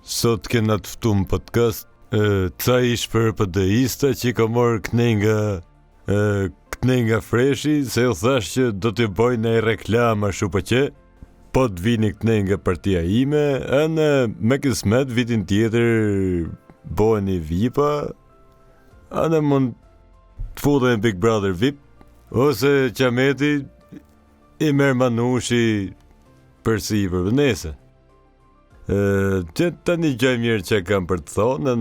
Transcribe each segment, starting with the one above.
Sot kena të ftu në podcast ca ish për PD-ista që ka marrë knenga freshi, se u thash që do të bëjnë e reklama shu për që, po të vini knenga partia ime, anë me kismet vitin tjetër bëheni VIP-a, anë mund të futen Big Brother VIP, ose Qameti i merr Manushi për sipër nese. Që tani gjë mirë që kam për të thonë,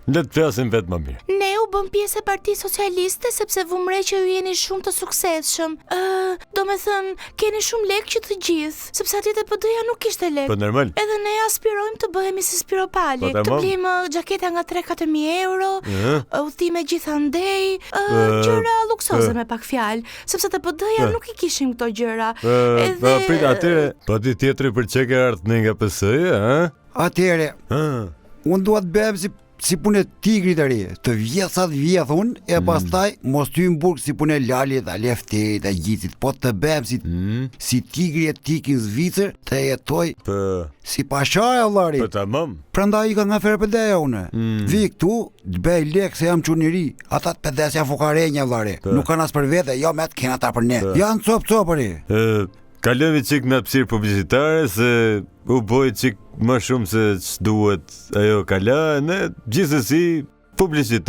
le të flasim vetë më mirë. Ne u bëm pjesë e Partisë Socialiste sepse vumre që ju jeni shumë të suksesshëm. Do me thënë, keni shumë lekë që të gjithë, sepse atje te PD-ja nuk kishte lekë. Po normal. Edhe ne aspirojmë të bëhemi si Spiropali, Po, të blejmë xhaketa nga 3-4.000 euro, udhëtime gjithandej, gjëra luksoze me pak fjalë, sepse te PD-ja nuk i kishim këto gjëra. Prit, atyre, po ti tjetri për çka ke ardhur nga PS-ja, ha? Atëre, unë dua të bëhem si punë tigrit të ri, të vjethun, e pastaj mos ty në burg si punë Lalit, dhe Lefterit, dhe Gjicit, po të bëhem si tigri e tikin Zvicër, të jetoj si pashare, vllari. Po tamam. Prandaj i ka nga ferë PD-ja unë. Vi këtu, të bëj lekë se jam çuniri, ata të PD-ja fukarenja, vllari. Nuk kanë as për vete, jo me të kena ata për ne. Janë copëri. Kalojmë çik në hapësirë publicitare se u boj çik më shumë se ç'duhet ajo kala, ne gjithsesi publicitet.